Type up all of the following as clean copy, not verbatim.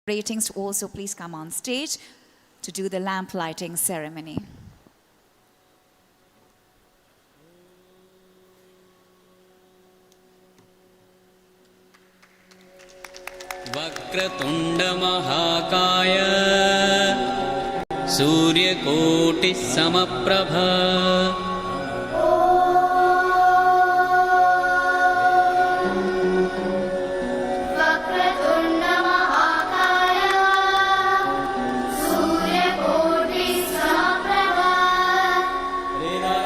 ratings to also please come on stage to do the lamp lighting ceremony. वक्रतुण्ड महाकाय सूर्यकोटिः समप्रभा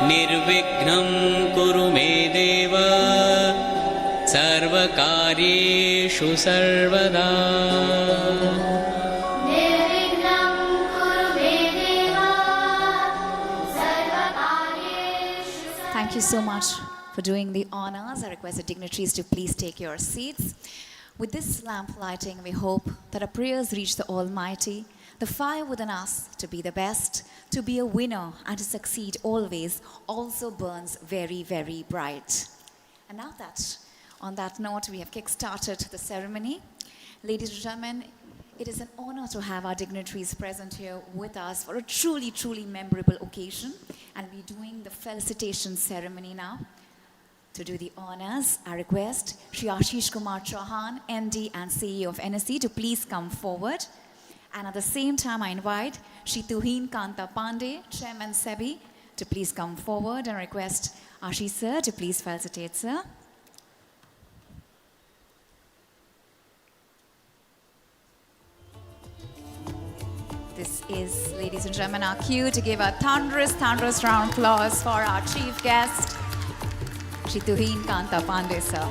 निर्विघ्नं कुरु मे देव सर्वकार्येषु सर्वदा. Thank you so much for doing the honors. I request the dignitaries to please take your seats. With this lamp lighting, we hope that our prayers reach the Almighty, the fire within us to be the best, to be a winner and to succeed always also burns very, very bright. And now that, on that note, we have kick-started the ceremony. Ladies and gentlemen, it is an honor to have our dignitaries present here with us for a truly, truly memorable occasion. And we're doing the felicitation ceremony now. To do the honors, I request Shri Ashish Kumar Chauhan, MD and CEO of NSE, to please come forward. And at the same time, I invite Shri Tuhin Kanta Pandey, Chairman SEBI, to please come forward and request Ashish sir to please felicitate, sir. This is, ladies and gentlemen, our cue to give a thunderous, thunderous round of applause for our chief guest, Shri Tuhin Kanta Pandey, sir.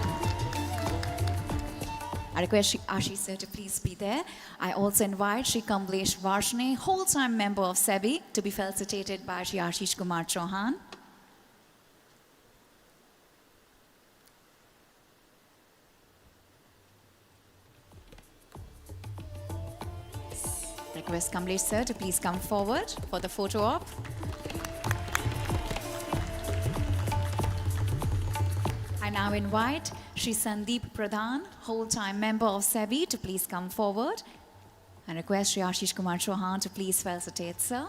I request Shri Ashish sir to please be there. I also invite Shri Kamlesh Varshne, whole-time member of SEBI, to be felicitated by Shri Ashish Kumar Chauhan. Request Kamlesh sir to please come forward for the photo op. I now invite Shri Sandeep Pradhan, whole-time member of SEBI, to please come forward. And request Shri Ashish Kumar Chauhan to please felicitate, sir.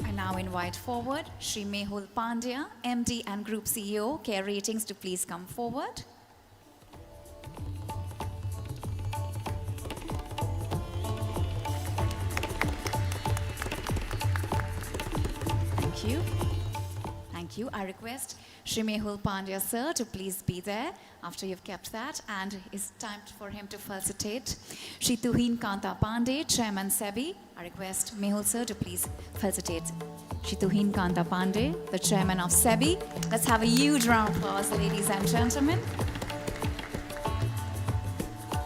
I now invite forward Shri Mehul Pandya, MD and Group CEO, Care Ratings, to please come forward. Thank you. I request Shri Mehul Pandya sir to please be there after you've kept that, and it's time for him to felicitate Shri Tuhin Kanta Pandey, Chairman SEBI. I request Mehul sir to please felicitate Shri Tuhin Kanta Pandey, the Chairman of SEBI. Let's have a huge round of applause, ladies and gentlemen.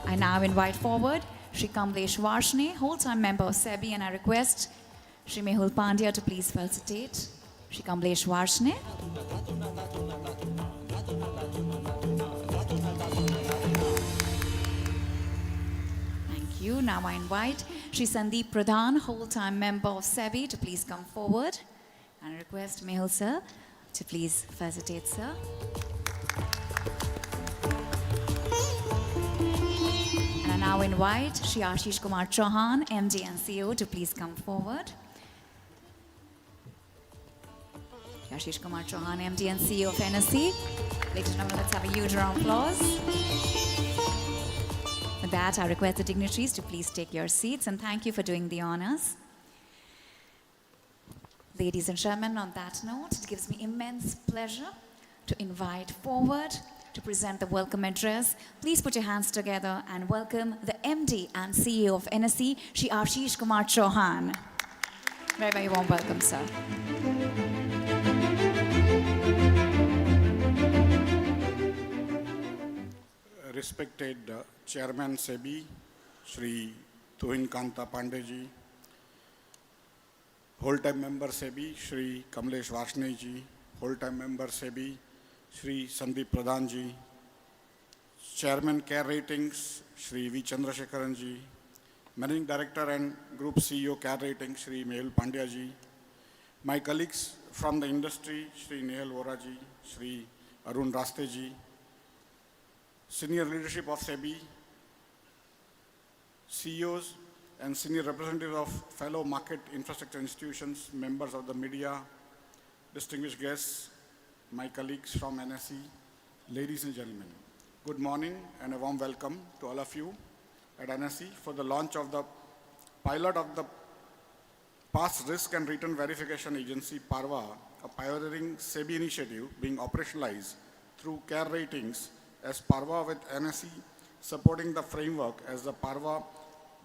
I now invite forward Shri Kamlesh Varshne, whole-time member of SEBI, and I request Shri Mehul Pandya to please felicitate Shri Kamlesh Varshne. Thank you. Now I invite Shri Sandeep Pradhan, whole-time member of SEBI, to please come forward. And I request Mehul sir to please felicitate, sir. And I now invite Shri Ashish Kumar Chauhan, MD and CEO, to please come forward. Ashish Kumar Chauhan, MD and CEO of NSE. Ladies and gentlemen, let's have a huge round of applause. With that, I request the dignitaries to please take your seats, and thank you for doing the honors. Ladies and gentlemen, on that note, it gives me immense pleasure to invite forward to present the welcome address. Please put your hands together and welcome the MD and CEO of NSE, Shri Ashish Kumar Chauhan. Very, very warm welcome, sir. Respected Chairman SEBI, Shri Tuhin Kanta Pandey ji, whole-time member SEBI, Shri Kamlesh Varshne ji, whole-time member SEBI, Shri Sandeep Pradhan ji, Chairman Care Ratings, Shri V. Chandrasekharan ji, Managing Director and Group CEO Care Ratings, Shri Mehul Pandya ji, my colleagues from the industry, Shri Nehal Vora ji, Shri Arun Rasteji, senior leadership of SEBI, CEOs and senior representatives of fellow market infrastructure institutions, members of the media, distinguished guests, my colleagues from NSE, ladies and gentlemen. Good morning and a warm welcome to all of you at NSE for the launch of the pilot of the Past Risk and Return Verification Agency, PaRRVA, a pioneering SEBI initiative being operationalized through CARE ratings as PaRRVA with NSE supporting the framework as the PaRRVA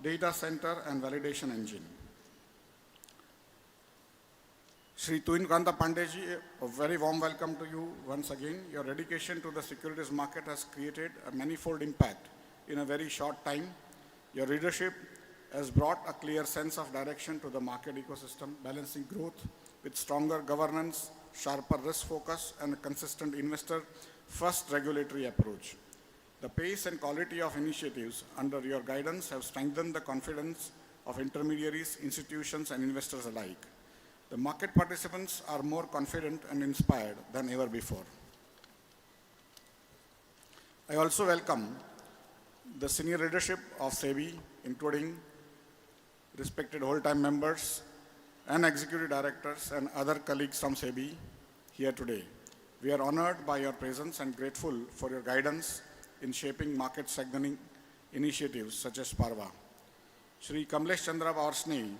data center and validation engine. Shri Tuinkanta Pandeji, a very warm welcome to you once again. Your dedication to the securities market has created a manifold impact in a very short time. Your leadership has brought a clear sense of direction to the market ecosystem, balancing growth with stronger governance, sharper risk focus, and a consistent investor-first regulatory approach. The pace and quality of initiatives under your guidance have strengthened the confidence of intermediaries, institutions, and investors alike. The market participants are more confident and inspired than ever before. I also welcome the senior leadership of SEBI, including respected whole-time members and executive directors and other colleagues from SEBI here today. We are honored by your presence and grateful for your guidance in shaping market segmenting initiatives such as PaRRVA. Shri Kamlesh Chandra Varshney,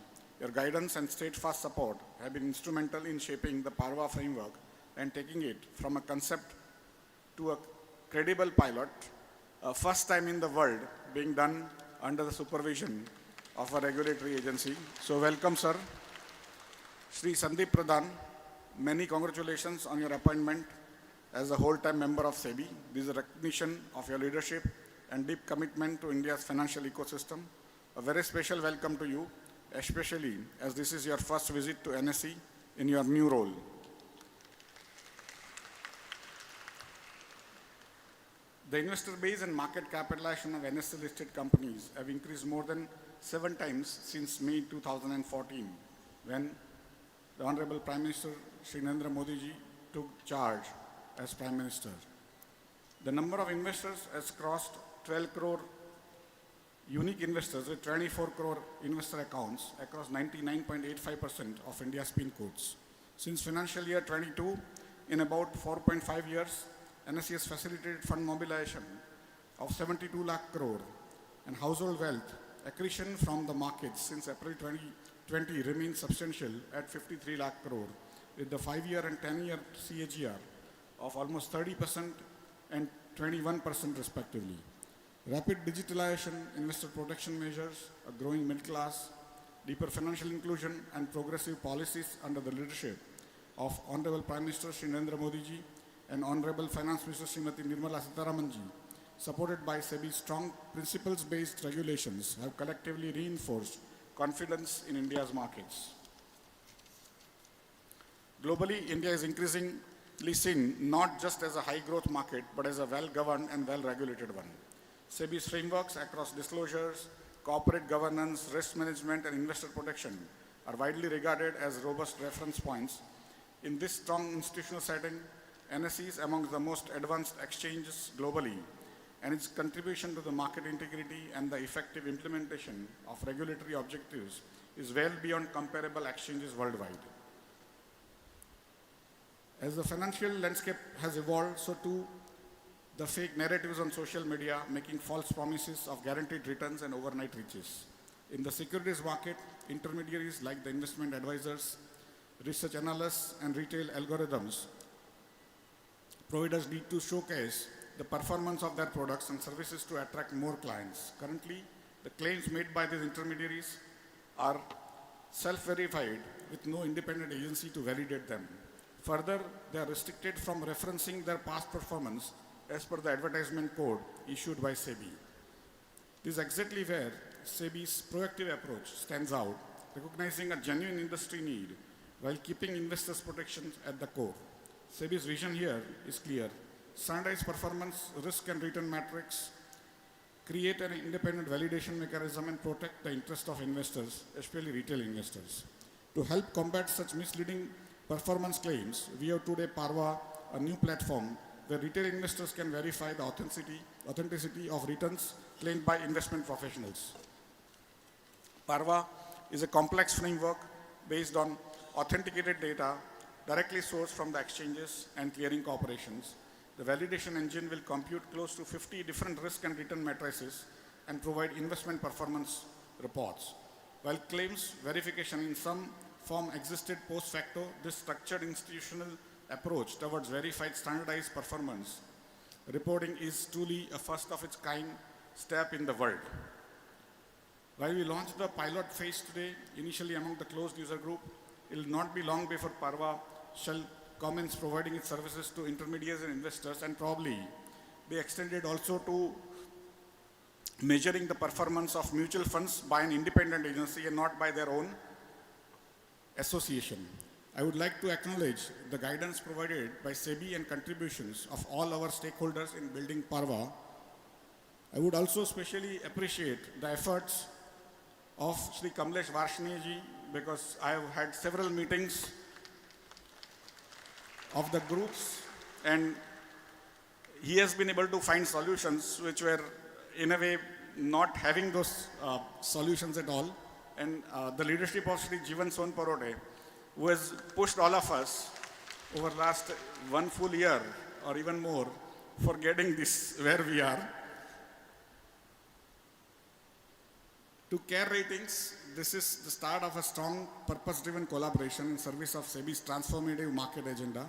your guidance and steadfast support have been instrumental in shaping the PaRRVA framework and taking it from a concept to a credible pilot, first time in the world being done under the supervision of a regulatory agency. So welcome, sir. Shri Sandeep Pradhan, many congratulations on your appointment as a whole-time member of SEBI. This is a recognition of your leadership and deep commitment to India's financial ecosystem. A very special welcome to you, especially as this is your first visit to NSE in your new role. The investor base and market capitalization of NSE-listed companies have increased more than 7 times since May 2014, when the Honorable Prime Minister Shri Narendra Modi ji took charge as Prime Minister. The number of investors has crossed 12 crore unique investors with 24 crore investor accounts across 99.85% of India's PIN codes. Since financial year 22, in about 4.5 years, NSE has facilitated fund mobilization of 72 lakh crore and household wealth accretion from the markets since April 2020 remains substantial at 53 lakh crore with the 5-year and 10-year CAGR of almost 30% and 21% respectively. Rapid digitalization, investor protection measures, a growing middle class, deeper financial inclusion and progressive policies under the leadership of Honorable Prime Minister Shri Narendra Modi ji and Honorable Finance Minister Srimati Nirmala Sitharaman ji, supported by SEBI's strong principles-based regulations, have collectively reinforced confidence in India's markets. Globally, India is increasingly seen not just as a high-growth market, but as a well-governed and well-regulated one. SEBI's frameworks across disclosures, corporate governance, risk management, and investor protection are widely regarded as robust reference points. In this strong institutional setting, NSE is among the most advanced exchanges globally, and its contribution to the market integrity and the effective implementation of regulatory objectives is well beyond comparable exchanges worldwide. As the financial landscape has evolved, so too the fake narratives on social media making false promises of guaranteed returns and overnight riches. In the securities market, intermediaries like the investment advisors, research analysts, and retail algorithms providers need to showcase the performance of their products and services to attract more clients. Currently, the claims made by these intermediaries are self-verified with no independent agency to validate them. Further, they are restricted from referencing their past performance as per the advertisement code issued by SEBI. This is exactly where SEBI's proactive approach stands out, recognizing a genuine industry need while keeping investors' protections at the core. SEBI's vision here is clear: standardized performance, risk and return metrics, create an independent validation mechanism, and protect the interest of investors, especially retail investors. To help combat such misleading performance claims, we have today PaRRVA, a new platform where retail investors can verify the authenticity of returns claimed by investment professionals. PaRRVA is a complex framework based on authenticated data directly sourced from the exchanges and clearing corporations. The validation engine will compute close to 50 different risk and return matrices and provide investment performance reports. While claims verification in some form existed post facto, this structured institutional approach towards verified standardized performance reporting is truly a first of its kind step in the world. While we launched the pilot phase today, initially among the closed user group, it will not be long before PaRRVA shall commence providing its services to intermediaries and investors, and probably be extended also to measuring the performance of mutual funds by an independent agency and not by their own association. I would like to acknowledge the guidance provided by SEBI and contributions of all our stakeholders in building PaRRVA. I would also especially appreciate the efforts of Shri Kamlesh Varshney ji, because I have had several meetings of the groups and he has been able to find solutions which were in a way not having those solutions at all. And the leadership of Shri Jivan Sonparote, who has pushed all of us over last one full year or even more for getting this where we are. To CARE Ratings, this is the start of a strong purpose-driven collaboration in service of SEBI's transformative market agenda.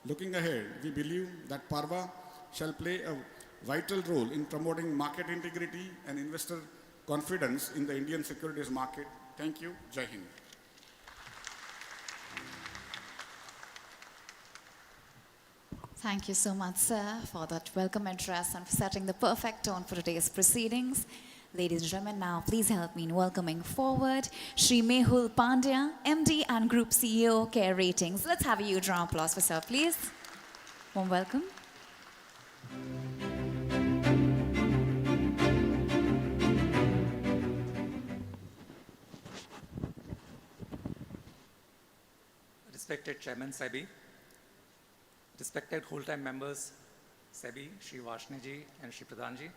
Looking ahead, we believe that PaRRVA shall play a vital role in promoting market integrity and investor confidence in the Indian securities market. Thank you. Jai Hind. Thank you so much, sir, for that welcome address and for setting the perfect tone for today's proceedings. Ladies and gentlemen, now please help me in welcoming forward Shri Mehul Pandya, MD and Group CEO, CARE Ratings. Let's have a huge round of applause for sir, please. Warm welcome. Respected Chairman SEBI, respected whole-time members SEBI, Shri Varshney and Shri Pradhanji,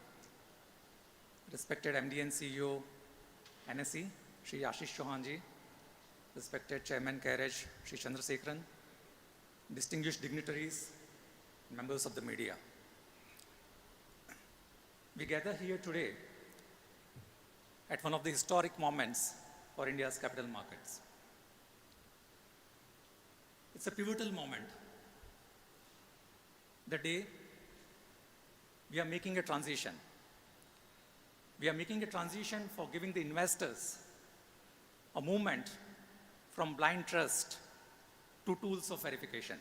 respected MD and CEO NSE, Shri Ashish Chauhanji, respected Chairman CAREG, Shri Chandrasekharan, distinguished dignitaries, members of the media. We gather here today at one of the historic moments for India's capital markets. It's a pivotal moment. The day we are making a transition. We are making a transition for giving the investors a movement from blind trust to tools of verification.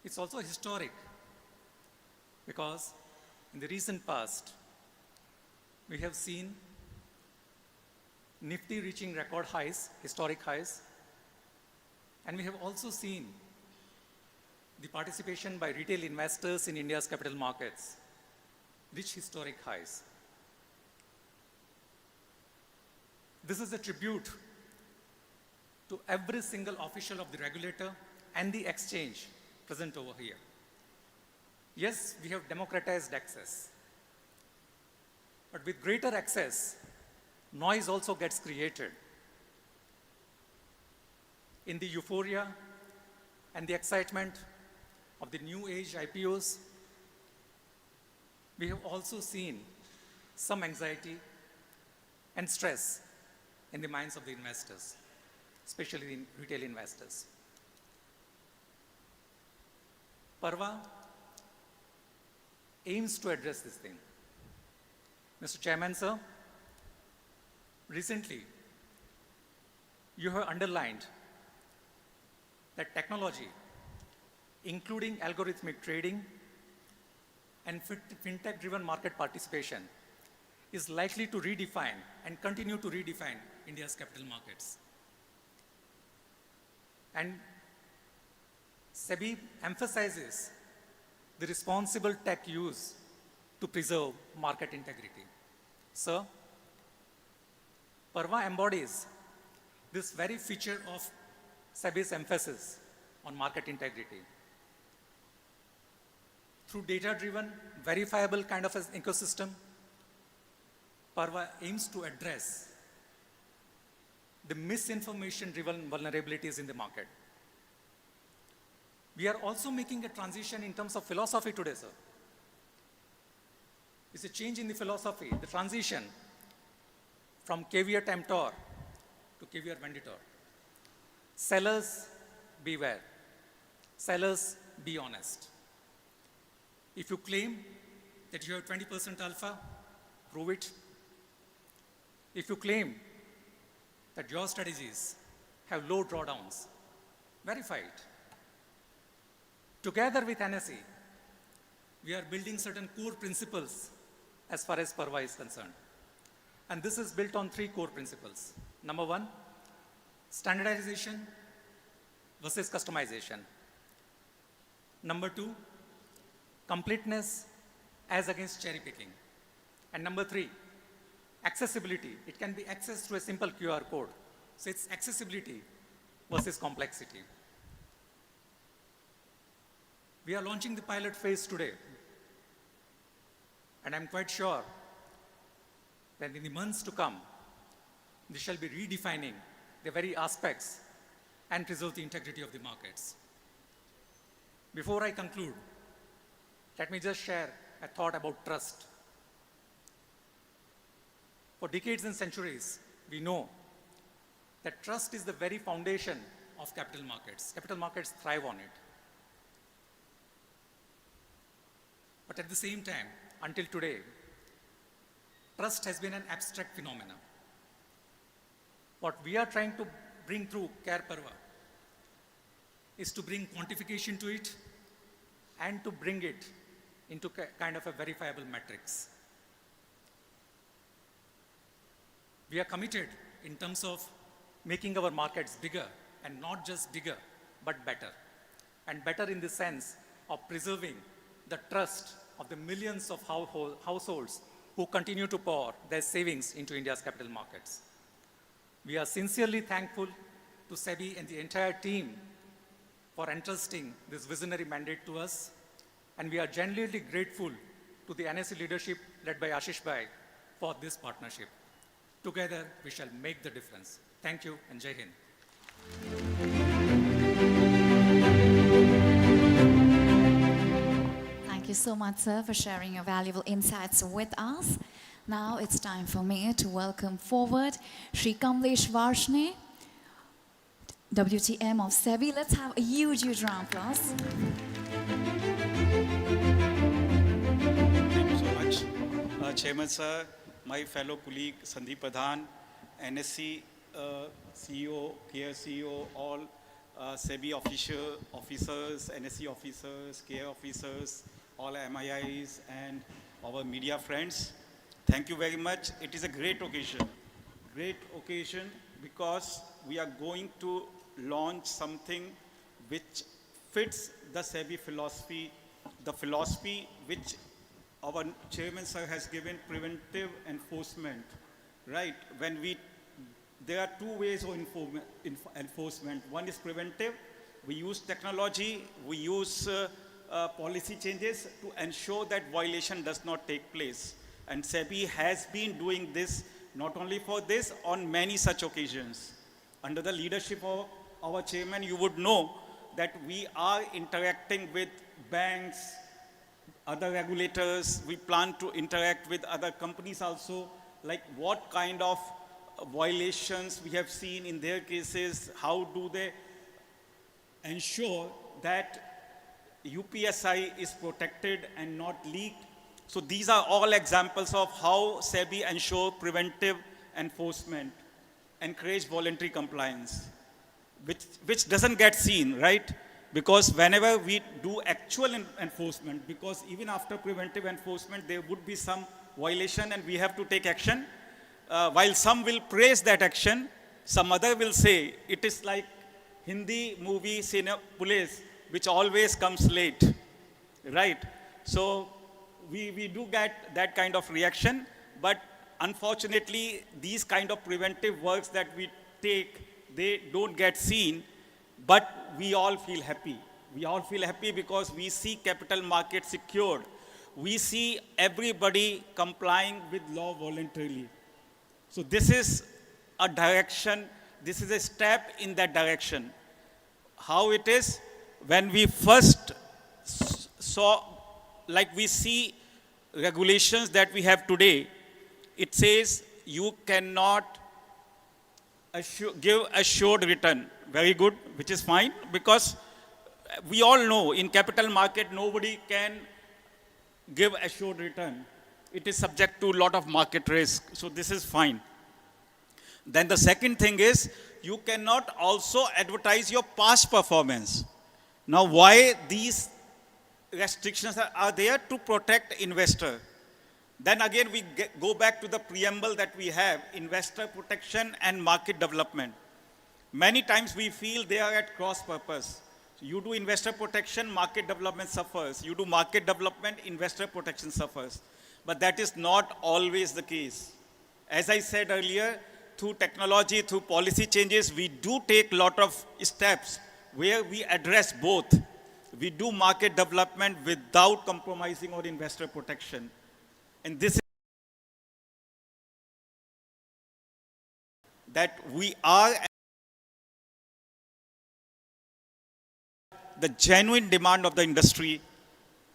It's also historic because in the recent past, we have seen Nifty reaching record highs, historic highs, and we have also seen the participation by retail investors in India's capital markets reach historic highs. This is a tribute to every single official of the regulator and the exchange present over here. Yes, we have democratized access, but with greater access, noise also gets created. In the euphoria and the excitement of the new age IPOs, we have also seen some anxiety and stress in the minds of the investors, especially the retail investors. PaRRVA aims to address this thing. Mr. Chairman, sir, recently you have underlined that technology, including algorithmic trading and fintech-driven market participation, is likely to redefine and continue to redefine India's capital markets. And SEBI emphasizes the responsible tech use to preserve market integrity. Sir, PaRRVA embodies this very feature of SEBI's emphasis on market integrity. Through data-driven, verifiable kind of an ecosystem, PaRRVA aims to address the misinformation-driven vulnerabilities in the market. We are also making a transition in terms of philosophy today, sir. It's a change in the philosophy, the transition from caveat emptor to caveat venditor. Sellers, beware. Sellers, be honest. If you claim that you have 20% alpha, prove it. If you claim that your strategies have low drawdowns, verify it. Together with NSE, we are building certain core principles as far as PaRRVA is concerned. And this is built on 3 core principles. Number 1, standardization versus customization. Number 2, completeness as against cherry picking. And number 3, accessibility. It can be accessed through a simple QR code. So it's accessibility versus complexity. We are launching the pilot phase today. And I'm quite sure that in the months to come, we shall be redefining the very aspects and preserve the integrity of the markets. Before I conclude, let me just share a thought about trust. For decades and centuries, we know that trust is the very foundation of capital markets. Capital markets thrive on it. But at the same time, until today, trust has been an abstract phenomenon. What we are trying to bring through PaRRVA is to bring quantification to it and to bring it into kind of a verifiable metrics. We are committed in terms of making our markets bigger, and not just bigger, but better. And better in the sense of preserving the trust of the millions of households who continue to pour their savings into India's capital markets. We are sincerely thankful to SEBI and the entire team for entrusting this visionary mandate to us, and we are genuinely grateful to the NSE leadership led by Ashish Bhai for this partnership. Together, we shall make the difference. Thank you, and Jai Hind. Thank you so much, sir, for sharing your valuable insights with us. Now it's time for me to welcome forward Shri Kamlesh Varshney, WTM of SEBI. Let's have a huge, huge round of applause. Thank you so much. Chairman sir, my fellow colleague Sandeep Pradhan, NSC CEO, KR CEO, all SEBI officers, NSC officers, KR officers, all MIIs and our media friends. Thank you very much. It is a great occasion because we are going to launch something which fits the SEBI philosophy, the philosophy which our chairman sir has given, preventive enforcement, right? There are 2 ways of enforcement. One is preventive. We use technology, we use policy changes to ensure that violation does not take place. And SEBI has been doing this, not only for this, on many such occasions. Under the leadership of our chairman, you would know that we are interacting with banks, other regulators. We plan to interact with other companies also, like what kind of violations we have seen in their cases, how do they ensure that UPSI is protected and not leaked. So these are all examples of how SEBI ensure preventive enforcement, encourage voluntary compliance, which doesn't get seen, right? Because whenever we do actual enforcement, because even after preventive enforcement, there would be some violation and we have to take action. While some will praise that action, some other will say it is like Hindi movie Sine Police, which always comes late, right? So we do get that kind of reaction, but unfortunately, these kind of preventive works that we take, they don't get seen, but we all feel happy We all feel happy because we see capital market secured. We see everybody complying with law voluntarily. So this is a direction, this is a step in that direction. How it is, when we first saw, like we see regulations that we have today, it says you cannot give assured return. Very good, which is fine, because we all know in capital market nobody can give assured return. It is subject to a lot of market risk. So this is fine. Then the second thing is you cannot also advertise your past performance. Now why these restrictions are there? To protect investor. Then again we go back to the preamble that we have, investor protection and market development. Many times we feel they are at cross purpose. So you do investor protection, market development suffers. You do market development, investor protection suffers. But that is not always the case. As I said earlier, through technology, through policy changes, we do take a lot of steps where we address both. We do market development without compromising on investor protection. And this is that we are the genuine demand of the industry,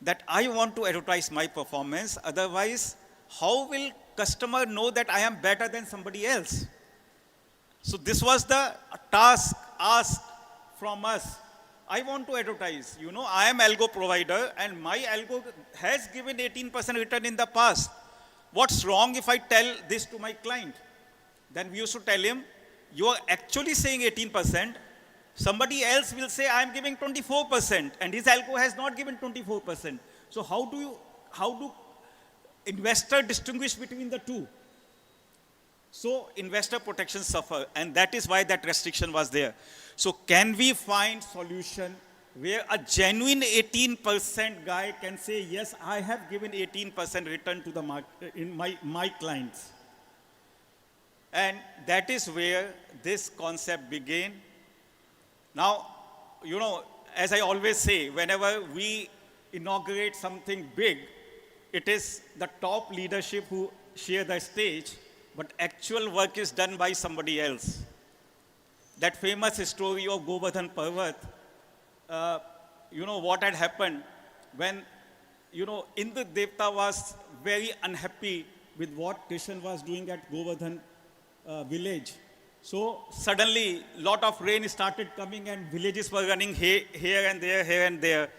that I want to advertise my performance. Otherwise, how will customer know that I am better than somebody else? So this was the task asked from us. I want to advertise. You know, I am algo provider and my algo has given 18% return in the past. What's wrong if I tell this to my client? Then we used to tell him, you are actually saying 18%. Somebody else will say, I am giving 24%, and his algo has not given 24%. So how do investor distinguish between the two? So investor protection suffer, and that is why that restriction was there. So can we find solution where a genuine 18% guy can say, yes, I have given 18% return to the market in my clients? And that is where this concept began. Now, you know, as I always say, whenever we inaugurate something big, it is the top leadership who share the stage, but actual work is done by somebody else. That famous story of Govardhan PaRRVA, you know what had happened when, you know, Indra Devta was very unhappy with what Krishna was doing at Govardhan village. So suddenly, lot of rain started coming and villages were running here and there.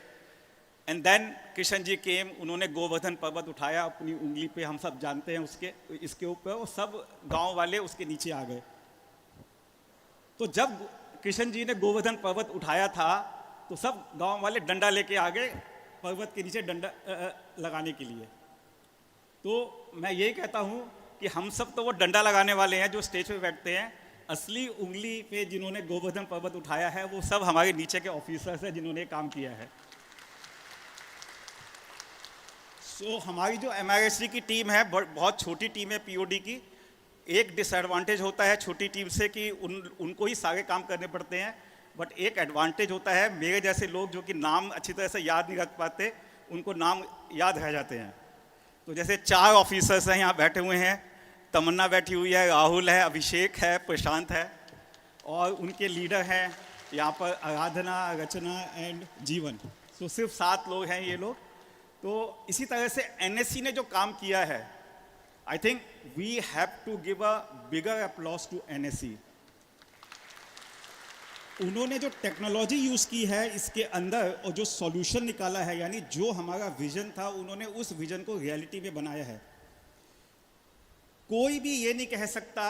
And then Krishna ji came, उन्होंने गोवर्धन पर्वत उठाया अपनी उंगली पे, हम सब जानते हैं इसके ऊपर, और सब गांव वाले उसके नीचे आ गए. तो जब कृष्ण जी ने गोवर्धन पर्वत उठाया था, तो सब गांव वाले डंडा लेके आ गए पर्वत के नीचे डंडा लगाने के लिए. तो मैं यही कहता हूँ कि हम सब तो वो डंडा लगाने वाले हैं जो स्टेज पे बैठते हैं. असली उंगली पे जिन्होंने गोवर्धन पर्वत उठाया है वो सब हमारे नीचे के ऑफिसर्स हैं जिन्होंने काम किया है. सो हमारी जो MRSD की टीम है बहुत छोटी टीम है POD की. एक डिसएडवांटेज होता है छोटी टीम से कि उनको ही सारे काम करने पड़ते हैं, बट एक एडवांटेज होता है मेरे जैसे लोग जो कि नाम अच्छी तरह से याद नहीं रख पाते, उनको नाम याद रह जाते हैं. तो जैसे 4 ऑफिसर्स हैं यहाँ बैठे हुए हैं, तमन्ना बैठी हुई है, राहुल है, अभिषेक है, प्रशांत है, और उनके लीडर हैं यहाँ पर आराधना, रचना एंड जीवन. तो सिर्फ 7 लोग हैं ये लोग. तो इसी तरह से NSE ने जो काम किया है, I think we have to give a bigger applause to NSE. उन्होंने जो टेक्नोलॉजी यूज़ की है इसके अंदर और जो सॉल्यूशन निकाला है, यानी जो हमारा विजन था उन्होंने उस विजन को रियलिटी में बनाया है. कोई भी ये नहीं कह सकता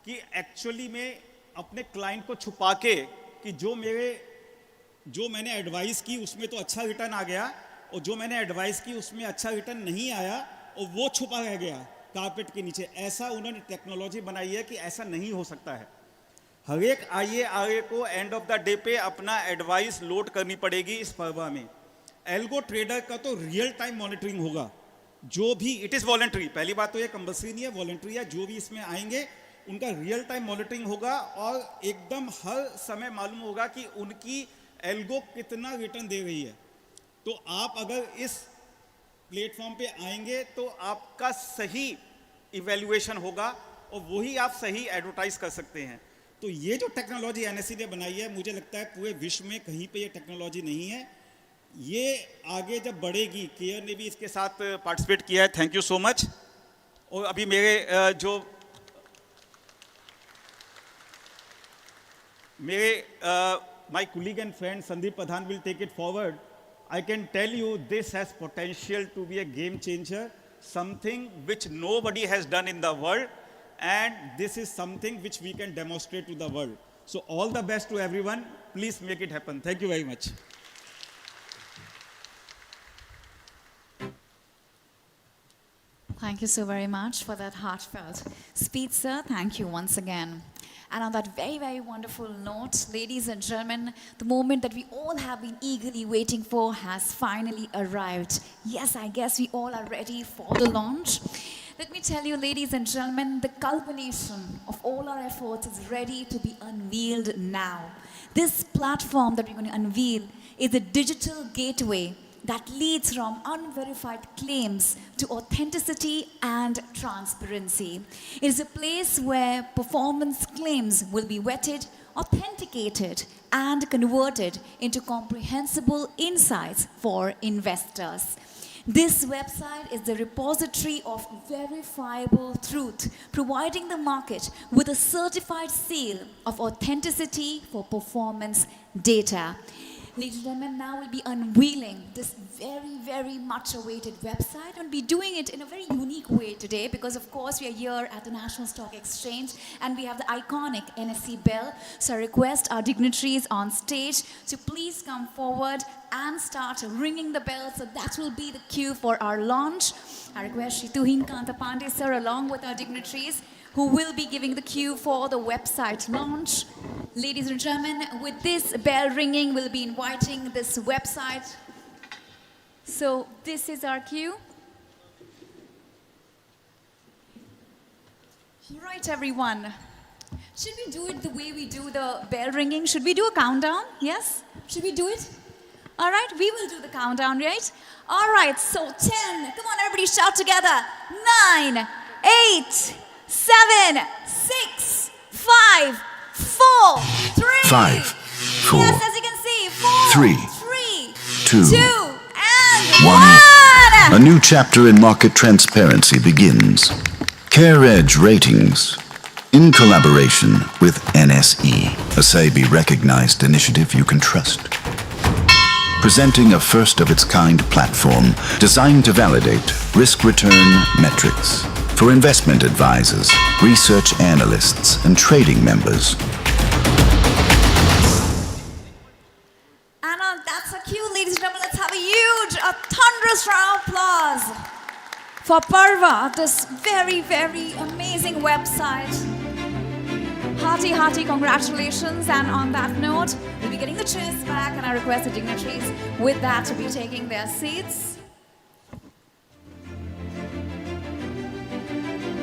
कि एक्चुअली में अपने क्लाइंट को छुपा के कि जो मैंने एडवाइस की उसमें तो अच्छा रिटर्न आ गया और जो मैंने एडवाइस की उसमें अच्छा रिटर्न नहीं आया और वो छुपा रह गया कारपेट के नीचे. ऐसा उन्होंने टेक्नोलॉजी बनाई है कि ऐसा नहीं हो सकता है. हर एक IARA को एंड ऑफ द डे पे अपना एडवाइस लोड करनी पड़ेगी इस PaRRVA में. एल्गो ट्रेडर का तो रियल टाइम मॉनिटरिंग होगा. जो भी, इट इज़ वॉलंटरी, पहली बात तो ये कंपल्सरी नहीं है, वॉलंटरी है. जो भी इसमें आएंगे उनका रियल टाइम मॉनिटरिंग होगा और एकदम हर समय मालूम होगा कि उनकी एल्गो कितना रिटर्न दे रही है। तो आप अगर इस प्लेटफॉर्म पे आएंगे तो आपका सही इवैल्यूएशन होगा और वही आप सही एडवर्टाइज कर सकते हैं। तो ये जो टेक्नोलॉजी एनएससी ने बनाई है, मुझे लगता है पूरे विश्व में कहीं पे ये टेक्नोलॉजी नहीं है। ये आगे जब बढ़ेगी, केयर ने भी इसके साथ पार्टिसिपेट किया है, थैंक यू सो मच। और अभी my colleague and friend Sandeep Pradhan will take it forward. I can tell you this has potential to be a game changer, something which nobody has done in the world, and this is something which we can demonstrate to the world. So all the best to everyone. Please make it happen. Thank you very much. Thank you so very much for that heartfelt speech, sir. Thank you once again. And on that very, very wonderful note, ladies and gentlemen, the moment that we all have been eagerly waiting for has finally arrived. Yes, I guess we all are ready for the launch. Let me tell you, ladies and gentlemen, the culmination of all our efforts is ready to be unveiled now. This platform that we're going to unveil is a digital gateway that leads from unverified claims to authenticity and transparency. It is a place where performance claims will be vetted, authenticated, and converted into comprehensible insights for investors. This website is the repository of verifiable truth, providing the market with a certified seal of authenticity for performance data. Ladies and gentlemen, now we'll be unveiling this very, very much awaited website, and we'll be doing it in a very unique way today because, of course, we are here at the National Stock Exchange and we have the iconic NSE bell. So I request our dignitaries on stage to please come forward and start ringing the bell. So that will be the cue for our launch. I request Shri Tuhin Kanta Pandey, sir, along with our dignitaries, who will be giving the cue for the website launch. Ladies and gentlemen, with this bell ringing, we'll be inviting this website. So this is our cue. Right, everyone. Should we do it the way we do the bell ringing? Should we do a countdown? Yes? Should we do it? All right, we will do the countdown, right? All right, so 10. Come on, everybody, shout together. 9, 8, 7, 6, 5, 4, 3. 5, 4. Yes, as you can see, 4, 3, 2, 2, and 1. 1. A new chapter in market transparency begins. Care Edge Ratings, in collaboration with NSE, a SEBI-recognized initiative you can trust. Presenting a first-of-its-kind platform designed to validate risk-return metrics for investment advisors, research analysts, and trading members. And that's a cue, ladies and gentlemen. Let's have a thunderous round of applause for PaRRVA, this very, very amazing website. Hearty, hearty congratulations. And on that note, we'll be getting the chairs back, and I request the dignitaries with that to be taking their seats.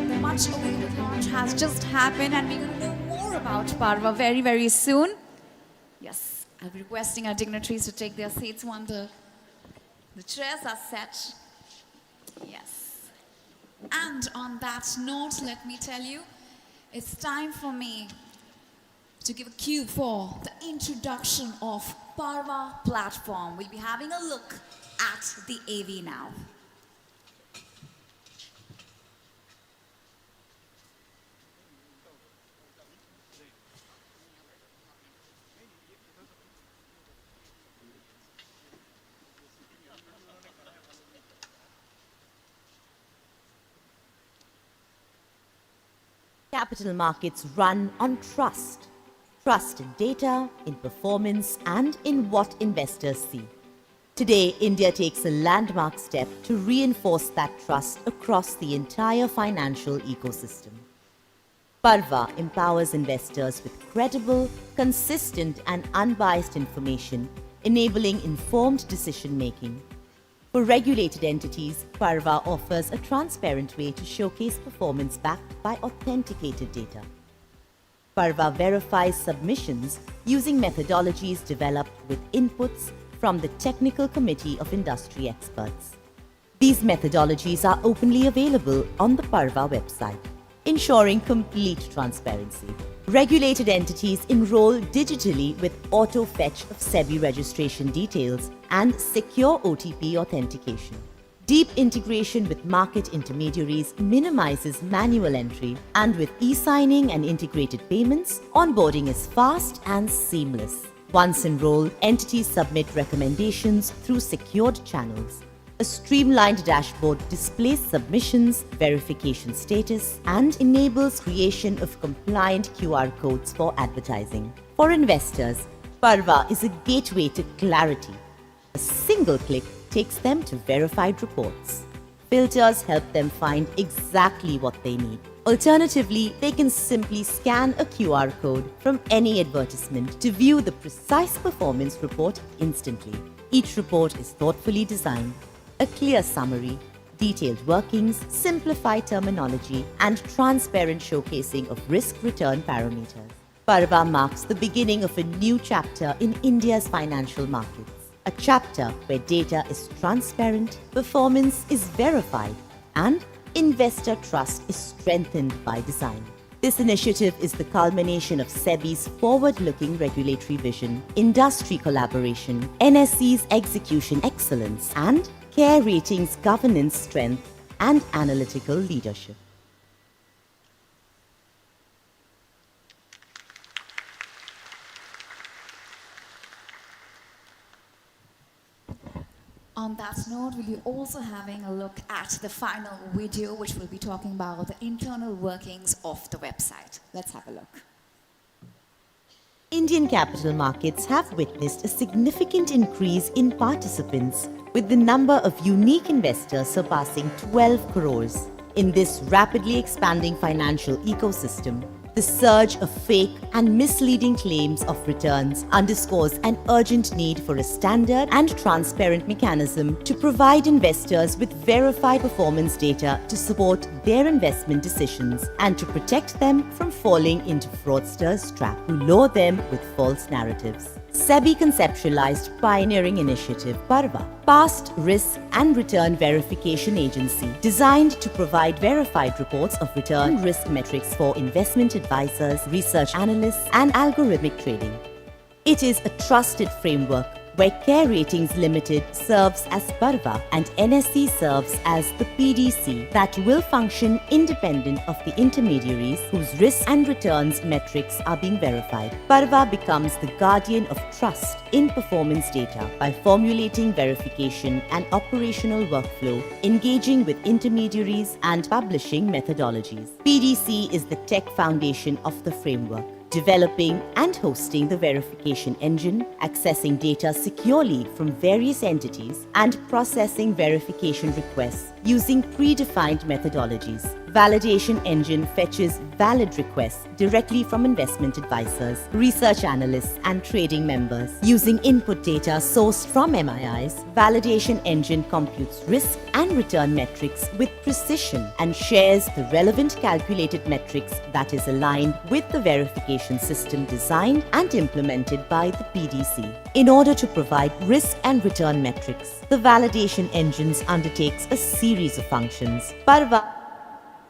The much awaited launch has just happened, and we're going to know more about PaRRVA very, very soon. Yes, I'll be requesting our dignitaries to take their seats once the chairs are set. Yes. And on that note, let me tell you, it's time for me to give a cue for the introduction of PaRRVA platform. We'll be having a look at the AV now. Capital markets run on trust. Trust in data, in performance, and in what investors see. Today, India takes a landmark step to reinforce that trust across the entire financial ecosystem. PaRRVA empowers investors with credible, consistent, and unbiased information, enabling informed decision-making. For regulated entities, PaRRVA offers a transparent way to showcase performance backed by authenticated data. PaRRVA verifies submissions using methodologies developed with inputs from the Technical Committee of Industry Experts. These methodologies are openly available on the PaRRVA website, ensuring complete transparency. Regulated entities enroll digitally with auto-fetch of SEBI registration details and secure OTP authentication. Deep integration with market intermediaries minimizes manual entry, and with e-signing and integrated payments, onboarding is fast and seamless. Once enrolled, entities submit recommendations through secured channels. A streamlined dashboard displays submissions, verification status, and enables creation of compliant QR codes for advertising. For investors, PaRRVA is a gateway to clarity. A single click takes them to verified reports. Filters help them find exactly what they need. Alternatively, they can simply scan a QR code from any advertisement to view the precise performance report instantly. Each report is thoughtfully designed. A clear summary, detailed workings, simplified terminology, and transparent showcasing of risk-return parameters. PaRRVA marks the beginning of a new chapter in India's financial markets. A chapter where data is transparent, performance is verified, and investor trust is strengthened by design. This initiative is the culmination of SEBI's forward-looking regulatory vision, industry collaboration, NSE's execution excellence, and CARE Ratings' governance strength and analytical leadership. On that note, we'll be also having a look at the final video, which will be talking about the internal workings of the website. Let's have a look. Indian capital markets have witnessed a significant increase in participants, with the number of unique investors surpassing 12 crores. In this rapidly expanding financial ecosystem, the surge of fake and misleading claims of returns underscores an urgent need for a standard and transparent mechanism to provide investors with verified performance data to support their investment decisions and to protect them from falling into fraudsters' trap who lure them with false narratives. SEBI conceptualized pioneering initiative PaRRVA, Past Risk and Return Verification Agency, designed to provide verified reports of return and risk metrics for investment advisors, research analysts, and algorithmic trading. It is a trusted framework where CARE Ratings Limited serves as PaRRVA and NSE serves as the PDC that will function independent of the intermediaries whose risks and returns metrics are being verified. PaRRVA becomes the guardian of trust in performance data by formulating verification and operational workflow, engaging with intermediaries, and publishing methodologies. PDC is the tech foundation of the framework, developing and hosting the verification engine, accessing data securely from various entities, and processing verification requests using predefined methodologies. Validation engine fetches valid requests directly from investment advisors, research analysts, and trading members. Using input data sourced from MIIs, validation engine computes risk and return metrics with precision and shares the relevant calculated metrics that is aligned with the verification system designed and implemented by the PDC. In order to provide risk and return metrics, the validation engines undertakes a series of functions. PaRRVA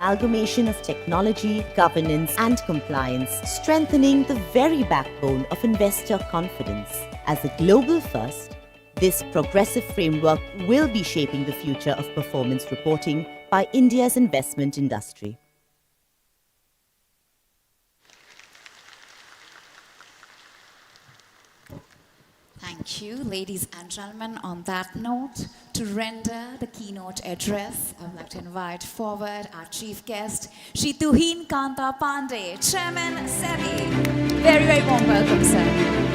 amalgamation of technology, governance, and compliance, strengthening the very backbone of investor confidence. As a global first, this progressive framework will be shaping the future of performance reporting by India's investment industry. Thank you, ladies and gentlemen. On that note, to render the keynote address, I would like to invite forward our chief guest, Shri Tuhin Kanta Pandey, Chairman SEBI. Very, very warm welcome, sir.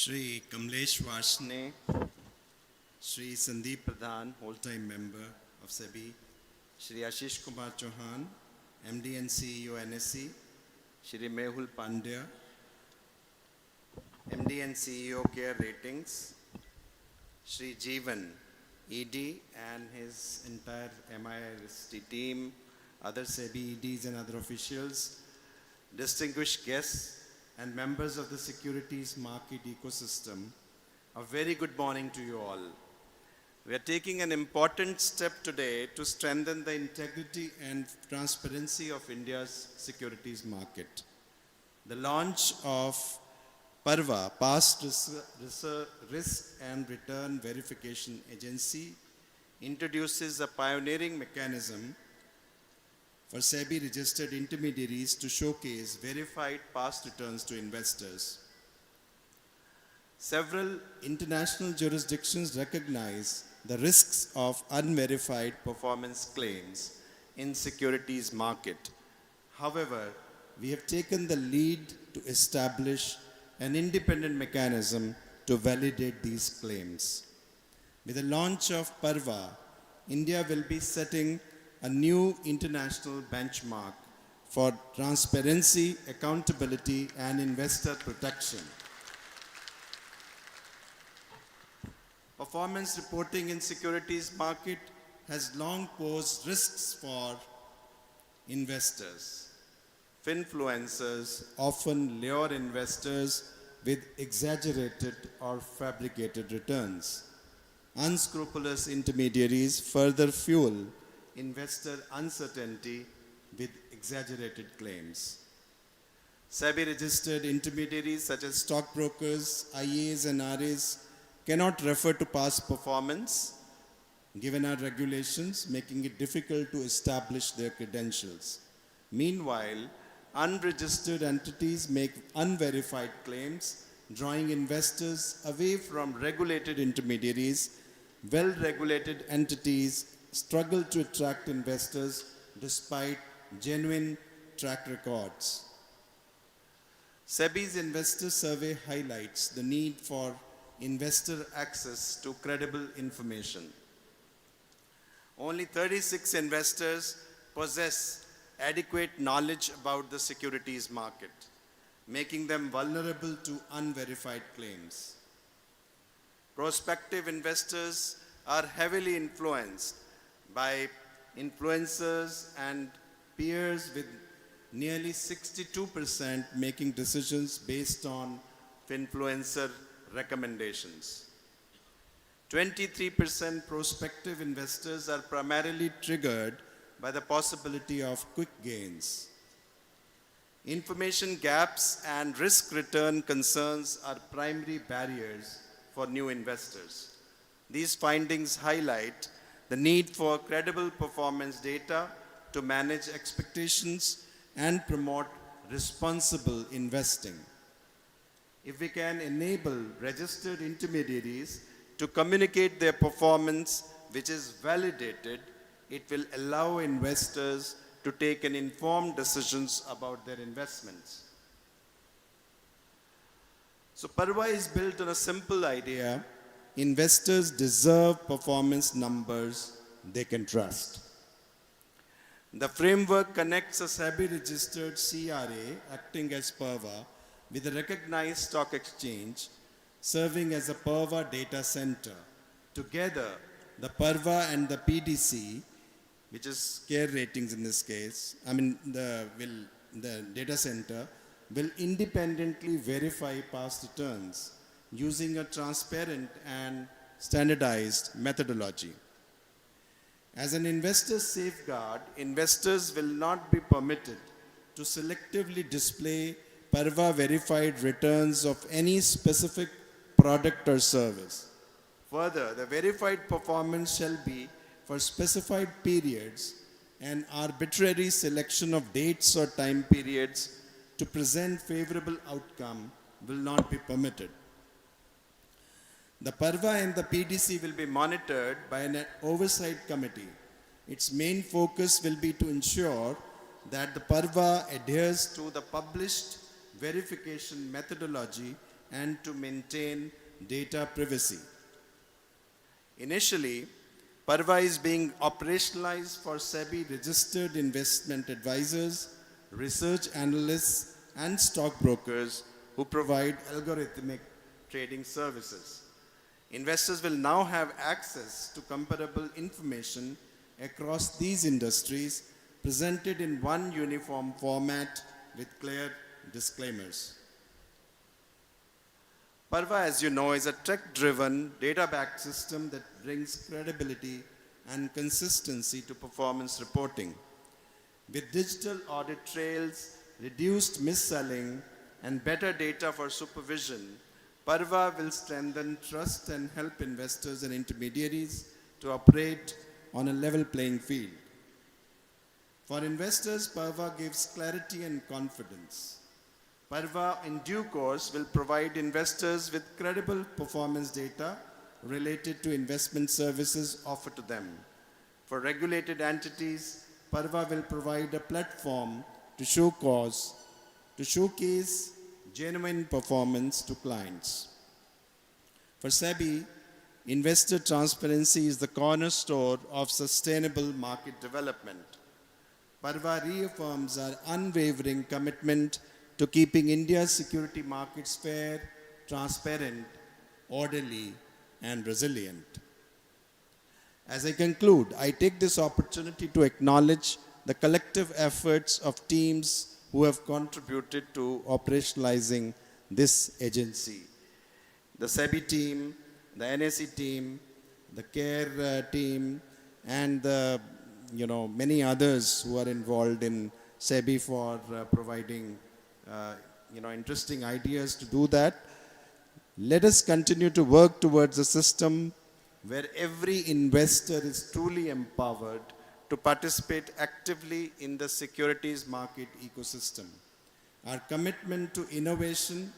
Shri Kamlesh Varshney, Shri Sandeep Pradhan, whole-time member of SEBI, Shri Ashish Kumar Chauhan, MD and CEO NSE, Shri Mehul Pandya, MD and CEO Care Ratings, Shri Jeevan, ED and his entire MIRST team, other SEBI EDs and other officials, distinguished guests and members of the securities market ecosystem, a very good morning to you all. We are taking an important step today to strengthen the integrity and transparency of India's securities market. The launch of PaRRVA, Past Risk and Return Verification Agency, introduces a pioneering mechanism for SEBI registered intermediaries to showcase verified past returns to investors. Several international jurisdictions recognize the risks of unverified performance claims in securities market. However, we have taken the lead to establish an independent mechanism to validate these claims. With the launch of PaRRVA, India will be setting a new international benchmark for transparency, accountability, and investor protection. Performance reporting in securities market has long posed risks for investors. Finfluencers often lure investors with exaggerated or fabricated returns. Unscrupulous intermediaries further fuel investor uncertainty with exaggerated claims. SEBI-registered intermediaries such as stockbrokers, IAs and RAs cannot refer to past performance given our regulations, making it difficult to establish their credentials. Meanwhile, unregistered entities make unverified claims, drawing investors away from regulated intermediaries. Well-regulated entities struggle to attract investors despite genuine track records. SEBI's investor survey highlights the need for investor access to credible information. Only 36 investors possess adequate knowledge about the securities market, making them vulnerable to unverified claims. Prospective investors are heavily influenced by influencers and peers, with nearly 62% making decisions based on influencer recommendations. 23% prospective investors are primarily triggered by the possibility of quick gains. Information gaps and risk return concerns are primary barriers for new investors. These findings highlight the need for credible performance data to manage expectations and promote responsible investing. If we can enable registered intermediaries to communicate their performance, which is validated, it will allow investors to take an informed decisions about their investments. So PaRRVA is built on a simple idea: investors deserve performance numbers they can trust. The framework connects a SEBI-registered CRA acting as PaRRVA with a recognized stock exchange serving as a PaRRVA data center. Together, the PaRRVA and the PDC, which is Care Ratings in this case, the data center, will independently verify past returns using a transparent and standardized methodology. As an investor safeguard, investors will not be permitted to selectively display PaRRVA verified returns of any specific product or service. Further, the verified performance shall be for specified periods, and arbitrary selection of dates or time periods to present favorable outcome will not be permitted. The PaRRVA and the PDC will be monitored by an oversight committee. Its main focus will be to ensure that the PaRRVA adheres to the published verification methodology and to maintain data privacy. Initially, PaRRVA is being operationalized for SEBI registered investment advisors, research analysts, and stockbrokers who provide algorithmic trading services. Investors will now have access to comparable information across these industries presented in one uniform format with clear disclaimers. PaRRVA, as you know, is a tech-driven, data-backed system that brings credibility and consistency to performance reporting. With digital audit trails, reduced mis-selling, and better data for supervision, PaRRVA will strengthen trust and help investors and intermediaries to operate on a level playing field. For investors, PaRRVA gives clarity and confidence. PaRRVA, in due course, will provide investors with credible performance data related to investment services offered to them. For regulated entities, PaRRVA will provide a platform to showcase genuine performance to clients. For SEBI, investor transparency is the cornerstone of sustainable market development. PaRRVA reaffirms our unwavering commitment to keeping India's security markets fair, transparent, orderly, and resilient. As I conclude, I take this opportunity to acknowledge the collective efforts of teams who have contributed to operationalizing this agency. The SEBI team, the NSE team, the CARE team, and the many others who are involved in SEBI for providing interesting ideas to do that. Let us continue to work towards a system where every investor is truly empowered to participate actively in the securities market ecosystem. Our commitment to innovation,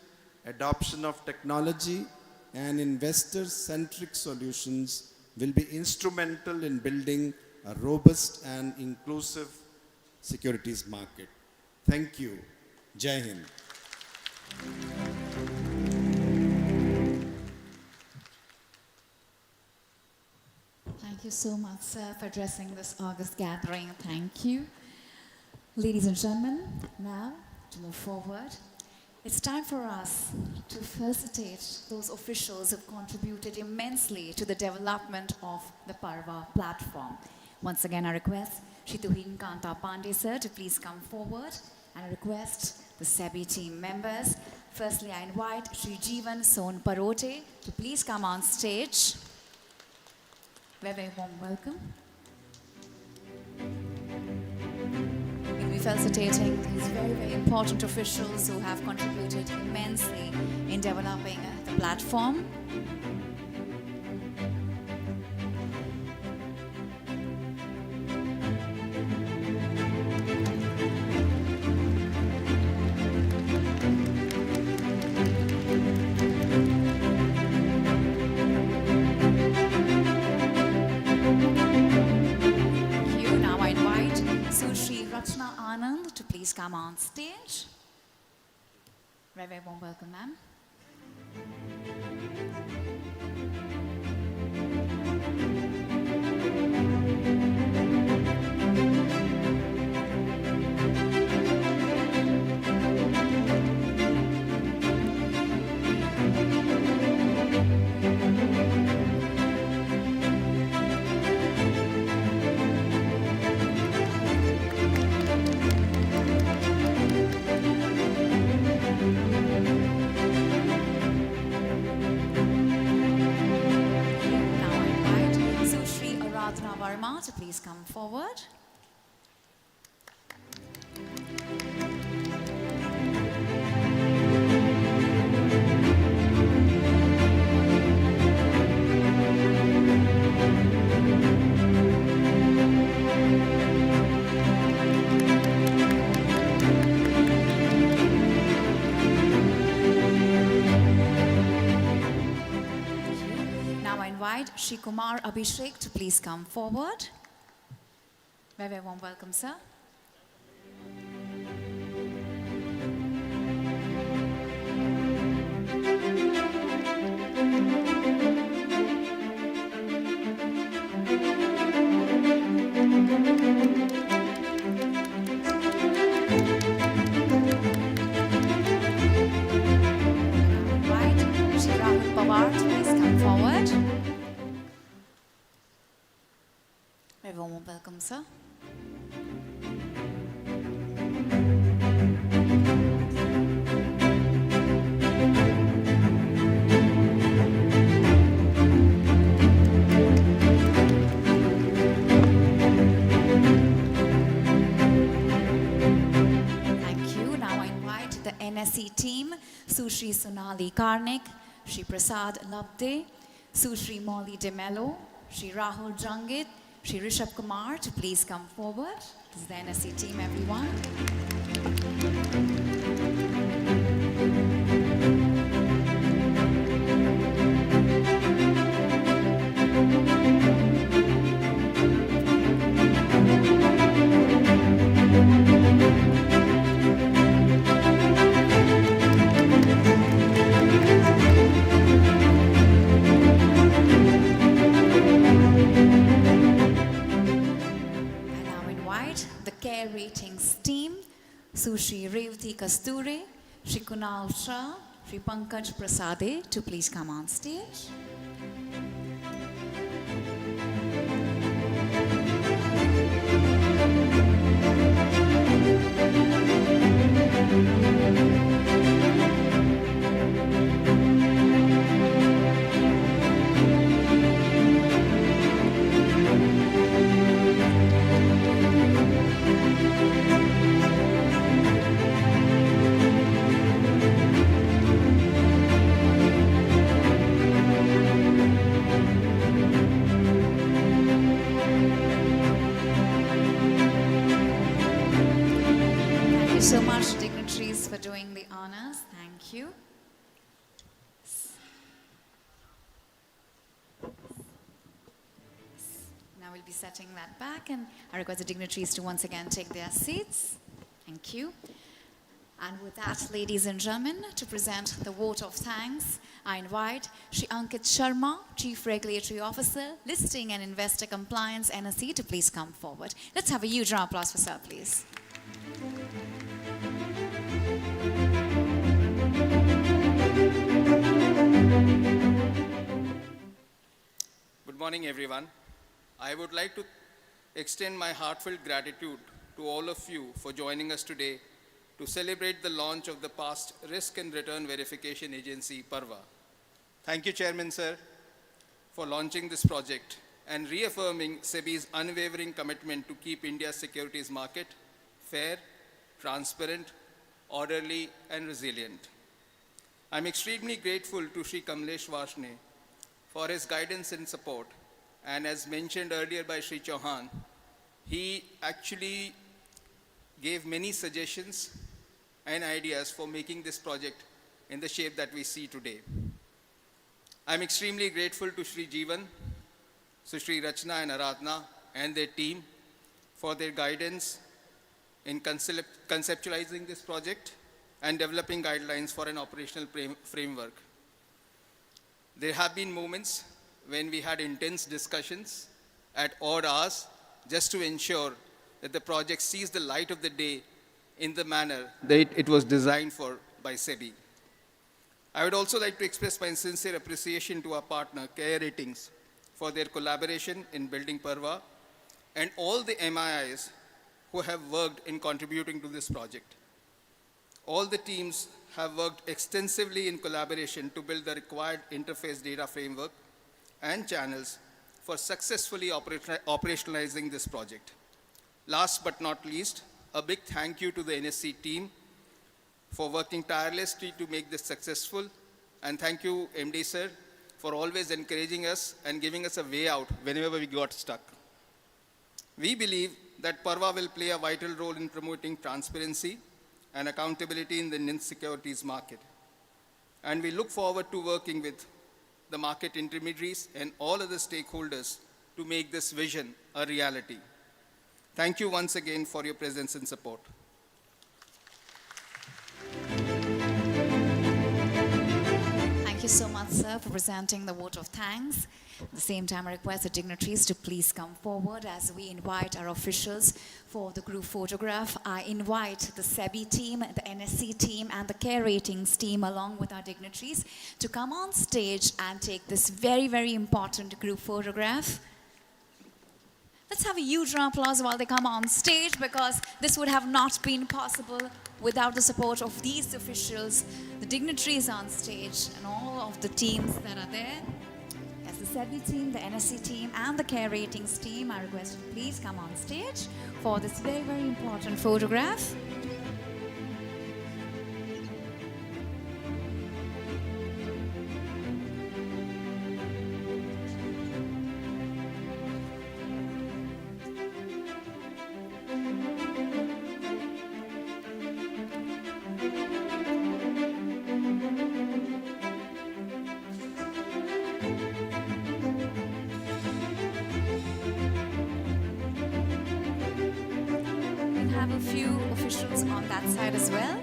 adoption of technology, and investor-centric solutions will be instrumental in building a robust and inclusive securities market. Thank you. Jai Hind. Thank you so much, sir, for addressing this August gathering. Thank you. Ladies and gentlemen, now to move forward, it's time for us to felicitate those officials who have contributed immensely to the development of the PaRRVA platform. Once again, I request Shri Tuhin Kanta Pandey, sir, to please come forward, and I request the SEBI team members. Firstly, I invite Shri Jeevan Son Parote to please come on stage. Very, very warm welcome. We'll be felicitating these very, very important officials who have contributed immensely in developing the platform. To please come on stage. Very, very warm welcome, ma'am. To please come forward. Now I invite Shri Kumar Abhishek to please come forward. Very, very warm welcome, sir. warm welcome, sir. Thank you. Now I invite the NSE team, Sushri Sonali Karnik, Shri Prasad Labde, Sushri Molly DeMello, Shri Rahul Jangit, Shri Rishabh Kumar to please come forward. This is the NSE team, everyone. I now invite the Care Ratings team, Sushri Revati Kasture, Shri Kunal Shah, Shri Pankaj Prasade to please come on stage. Thank you so much, dignitaries, for doing the honors. Thank you. Now we'll be setting that back, and I request the dignitaries to once again take their seats. Thank you. And with that, ladies and gentlemen, to present the vote of thanks, I invite Shri Ankit Sharma, Chief Regulatory Officer, Listing and Investor Compliance, NSE, to please come forward. Let's have a huge round of applause for sir, please. Good morning, everyone. I would like to extend my heartfelt gratitude to all of you for joining us today to celebrate the launch of the past Risk and Return Verification Agency, PaRRVA. Thank you, Chairman, sir, for launching this project and reaffirming SEBI's unwavering commitment to keep India's securities market fair, transparent, orderly, and resilient. I'm extremely grateful to Shri Kamlesh Varshney for his guidance and support. And as mentioned earlier by Shri Chauhan, he actually gave many suggestions and ideas for making this project in the shape that we see today. I'm extremely grateful to Shri Jeevan, Shri Rachna and Aradhna and their team for their guidance in conceptualizing this project and developing guidelines for an operational framework. There have been moments when we had intense discussions at odd hours just to ensure that the project sees the light of the day in the manner that it was designed for by SEBI. I would also like to express my sincere appreciation to our partner, Care Ratings, for their collaboration in building PaRRVA and all the MIIs who have worked in contributing to this project. All the teams have worked extensively in collaboration to build the required interface data framework and channels for successfully operationalizing this project. Last but not least, a big thank you to the NSC team for working tirelessly to make this successful. And thank you, MD sir, for always encouraging us and giving us a way out whenever we got stuck. We believe that PaRRVA will play a vital role in promoting transparency and accountability in the Indian securities market. And we look forward to working with the market intermediaries and all other stakeholders to make this vision a reality. Thank you once again for your presence and support. Thank you so much, sir, for presenting the vote of thanks. At the same time, I request the dignitaries to please come forward as we invite our officials for the group photograph. I invite the SEBI team, the NSC team, and the Care Ratings team, along with our dignitaries, to come on stage and take this very, very important group photograph. Let's have a huge round of applause while they come on stage, because this would have not been possible without the support of these officials, the dignitaries on stage, and all of the teams that are there. Yes, the SEBI team, the NSE team, and the Care Ratings team. I request you please come on stage for this very, very important photograph. Have a few officials on that side as well.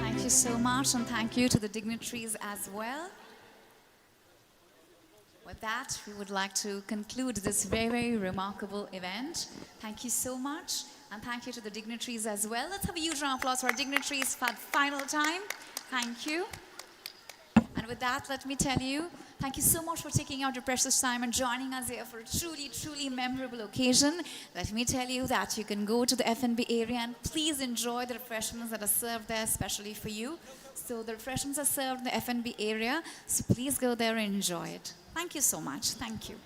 Thank you so much, and thank you to the dignitaries as well. With that, we would like to conclude this very, very remarkable event. Thank you so much, and thank you to the dignitaries as well. Let's have a huge round of applause for our dignitaries for the final time. Thank you. And with that, let me tell you, thank you so much for taking out your precious time and joining us here for a truly, truly memorable occasion. Let me tell you that you can go to the F&B area and please enjoy the refreshments that are served there especially for you. So the refreshments are served in the F&B area, so please go there and enjoy it. Thank you so much. Thank you.